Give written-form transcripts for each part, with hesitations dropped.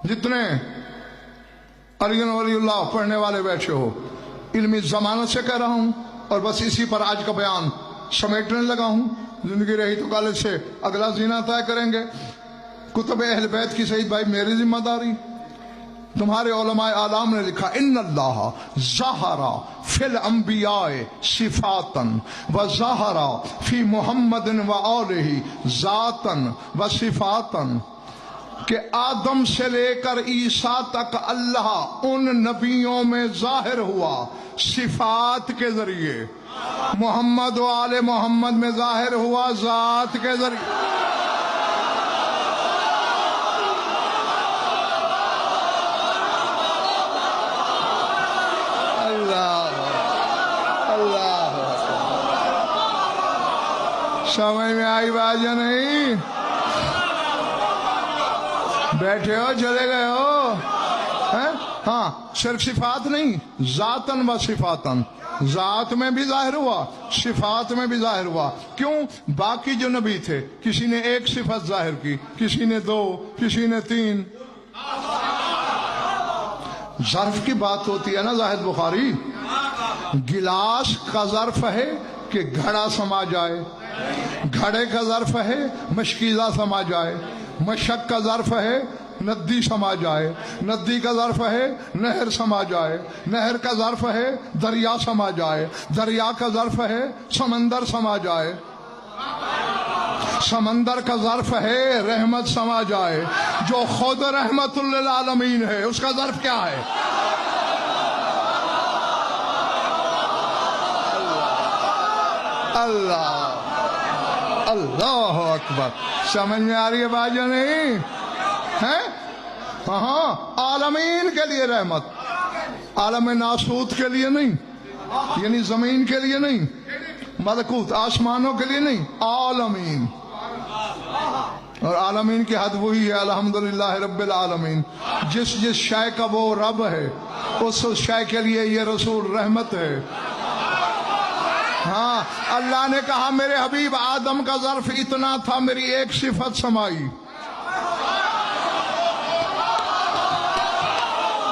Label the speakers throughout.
Speaker 1: जितने अरियन वलीउल्लाह पढ़ने वाले बैठे हो, इल्मी जमानत से कह रहा हूं और बस इसी पर आज का बयान समेटने लगा हूं। जिंदगी रही तो कॉलेज से अगला जीना तय करेंगे। कुतुब अहल बैत की सईद भाई मेरी जिम्मेदारी। तुम्हारे उलमाए आलाम ने लिखा इन्नल्लाह ज़हरा फिल अंबियाए सिफातन व ज़हरा फी मुहम्मदिन व आलिही ज़ातन व सिफातन, कि आदम से लेकर ईसा तक अल्लाह उन नबियों में जाहिर हुआ सिफात के जरिए, मोहम्मद व आले मोहम्मद में जाहिर हुआ जात के जरिए। अल्लाह अल्लाह, समझ में आई बात या नहीं? बैठे हो, चले गए हो हैं? हाँ, सिर्फ सिफात नहीं, जातन व सिफातन, जात में भी जाहिर हुआ, सिफात में भी जाहिर हुआ। क्यों? बाकी जो नबी थे किसी ने एक सिफत जाहिर की, किसी ने दो, किसी ने तीन। ज़र्फ की बात होती है ना जाहिद बुखारी, गिलास का ज़र्फ है कि घड़ा समा जाए, घड़े का ज़र्फ है मशकीज़ा समा जाए, मशक का ज़र्फ है नदी समा जाए, नदी का ज़र्फ है नहर समा जाए, नहर का ज़र्फ है दरिया समा जाए, दरिया का ज़र्फ है समंदर समा जाए, समंदर का ज़र्फ है रहमत समा जाए। जो खुद रहमतुल लिल आलमीन है उसका ज़र्फ क्या है? अल्लाह अल्लाह अकबर। समझ में आ रही है बात या नहीं है? हाँ, आलमीन के लिए रहमत, आलम नासूत के लिए नहीं, यानी जमीन के लिए नहीं, मलकूत आसमानों के लिए नहीं, आलमीन। और आलमीन की हद वही है अल्हम्दुलिल्लाह रब्बिल आलमीन। जिस जिस शय का वो रब है उस शय के लिए ये रसूल रहमत है। हाँ, अल्लाह ने कहा मेरे हबीब आदम का ज़र्फ इतना था, मेरी एक सिफत समाई।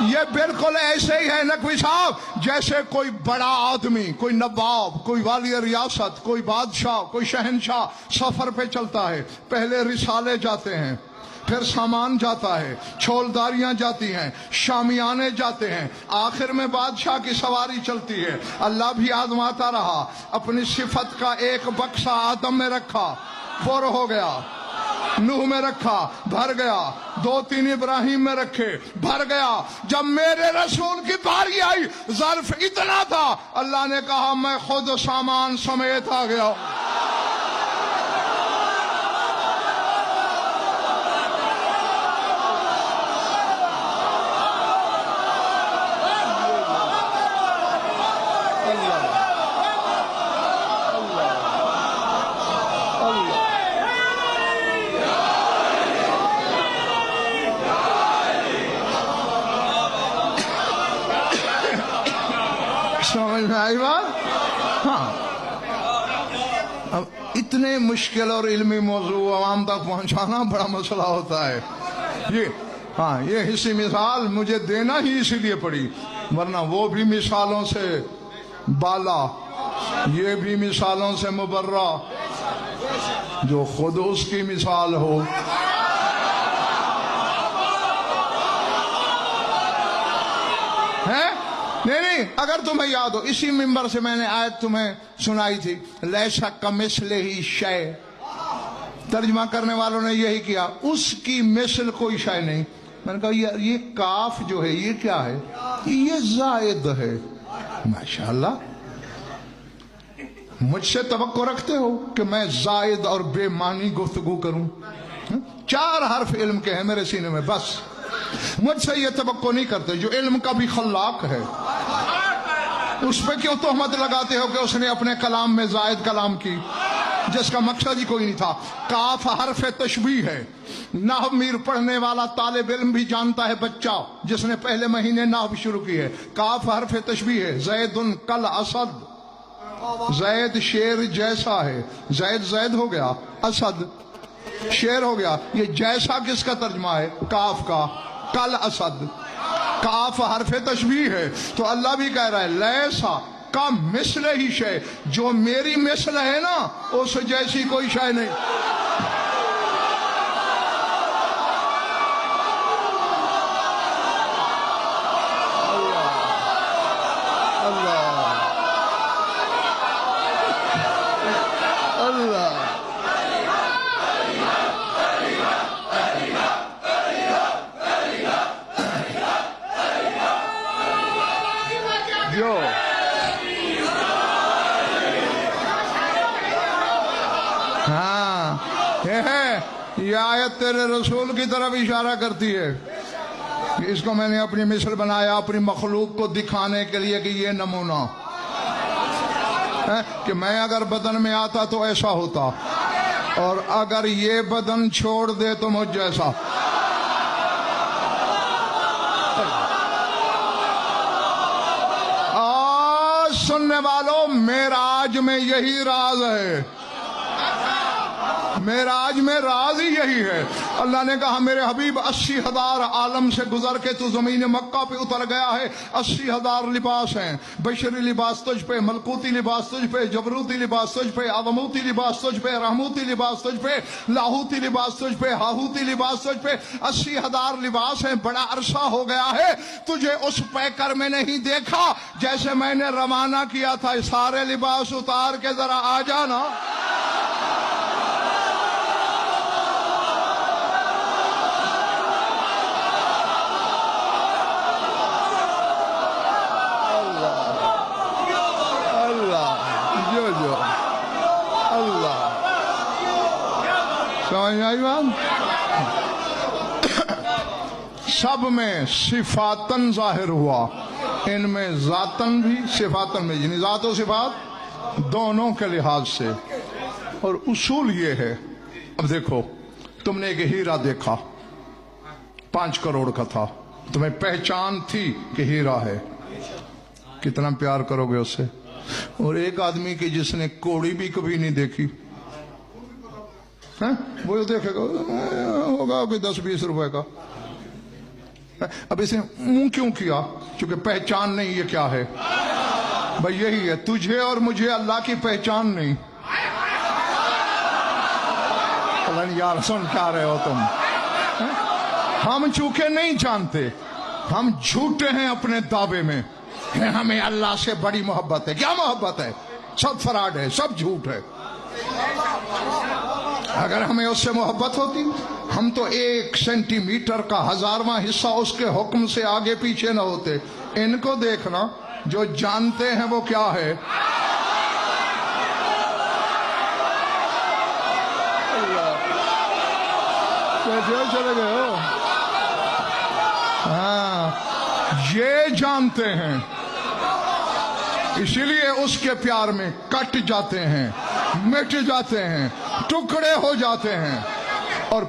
Speaker 1: ये बिल्कुल ऐसे ही है नकवी साहब, जैसे कोई बड़ा आदमी, कोई नवाब, कोई वाली रियासत, कोई बादशाह, कोई शहनशाह सफर पे चलता है। पहले रिसाले जाते हैं, फिर सामान जाता है, छोलदारियां जाती हैं, शामियाने जाते हैं, आखिर में बादशाह की सवारी चलती है। अल्लाह भी आजमाता रहा, अपनी सिफत का एक बक्सा आदम में रखा, पुर हो गया, नूह में रखा, भर गया, 2-3 इब्राहिम में रखे, भर गया। जब मेरे रसूल की बारी आई ज़र्फ इतना था, अल्लाह ने कहा मैं खुद सामान समेत आ गया। समझ में आई बात? हाँ, अब इतने मुश्किल और इल्मी मौजू आवाम तक पहुंचाना बड़ा मसला होता है। ये हाँ, ये हिस्सी मिसाल मुझे देना ही इसीलिए पड़ी, वरना वो भी मिसालों से बाला, ये भी मिसालों से मुबर्रा, जो खुद उसकी मिसाल हो। हैं? नहीं, अगर तुम्हें याद हो इसी मिंबर से मैंने आयत तुम्हें सुनाई थी, लैसा कमिस्ले ही शय। तर्जमा करने वालों ने यही किया, उसकी मिसल कोई शय नहीं। मैंने कहा ये काफ जो है ये क्या है? ये जायद है। माशाअल्लाह, मुझसे तवक्को रखते हो कि मैं जायद और बेमानी गुफ्तगू करूं? 4 हर्फ इल्म के हैं मेरे सीने में, बस मुझसे ये तवक्को नहीं करते। जो इल्म का भी खल्लाक है उस पर क्यों तोहमत लगाते हो कि उसने अपने कलाम में जायद कलाम की, जिसका मकसद ही कोई नहीं था। काफ हर्फ तशबीह है। नाहव मीर पढ़ने वाला तालिब इल्म भी जानता है, बच्चा जिसने पहले महीने नाहव शुरू की है। काफ हर्फ तशबीह है। जैदुन कल असद, जैद शेर जैसा है। जैद जैद हो गया, असद शेर हो गया। ये जैसा किसका तर्जमा है? काफ का। کل اسد، کاف حرف تشبیہ ہے، تو اللہ بھی کہہ رہا ہے لیسا کا مثل ہی شے، جو میری مثل ہے نا اس جیسی کوئی شے نہیں۔ ہاں یہ آیت تیرے رسول کی طرف اشارہ کرتی ہے، اس کو میں نے اپنی مثل بنایا اپنی مخلوق کو دکھانے کے لیے کہ یہ نمونہ کہ میں اگر بدن میں آتا تو ایسا ہوتا، اور اگر یہ بدن چھوڑ دے تو مجھ جیسا۔ سننے والوں، معراج میں یہی راز ہے، معراج میں راز ہی یہی ہے۔ اللہ نے کہا میرے حبیب 80,000 عالم سے گزر کے تو زمین مکہ پہ اتر گیا ہے، 80,000 لباس ہیں، بشری لباس تجھ پہ، ملکوتی لباس تجھ پہ، جبروتی لباس تجھ پہ، عظموتی لباس تجھ پہ، رحموتی لباس تجھ پہ، لاہوتی لباس تجھ پہ، ہاہوتی لباس تجھ پہ، 80,000 لباس ہیں۔ بڑا عرصہ ہو گیا ہے تجھے اس پیکر میں نہیں دیکھا جیسے میں نے روانہ کیا تھا، سارے لباس اتار کے ذرا آ جانا۔ سمجھ آئی بات؟ سب میں صفاتن ظاہر ہوا، ان میں ذاتن بھی صفاتن میں، یعنی ذات و صفات دونوں کے لحاظ سے۔ اور اصول یہ ہے، اب دیکھو تم نے ایک ہیرا دیکھا 5 کروڑ کا تھا، تمہیں پہچان تھی کہ ہیرا ہے، کتنا پیار کرو گے اس سے۔ اور ایک آدمی کی جس نے کوڑی بھی کبھی نہیں دیکھی، وہ دیکھے گا ہوگا کوئی 10-20 روپے کا، اب اسے منہ کیوں کیا؟ چونکہ پہچان نہیں یہ کیا ہے۔ بھائی یہی ہے، تجھے اور مجھے اللہ کی پہچان نہیں۔ یار سن کیا رہے ہو تم؟ ہم چونکہ نہیں جانتے، ہم جھوٹے ہیں اپنے دعوے میں، ہمیں اللہ سے بڑی محبت ہے۔ کیا محبت ہے؟ سب فراڈ ہے، سب جھوٹ ہے۔ اگر ہمیں اس سے محبت ہوتی ہم تو 1 سینٹی میٹر کا 1000واں حصہ اس کے حکم سے آگے پیچھے نہ ہوتے۔ ان کو دیکھنا، جو جانتے ہیں وہ کیا ہے۔ چلے گئے ہو؟ ہاں یہ جانتے ہیں، اسی لیے اس کے پیار میں کٹ جاتے ہیں، مٹ جاتے ہیں، ٹکڑے ہو جاتے ہیں۔ اور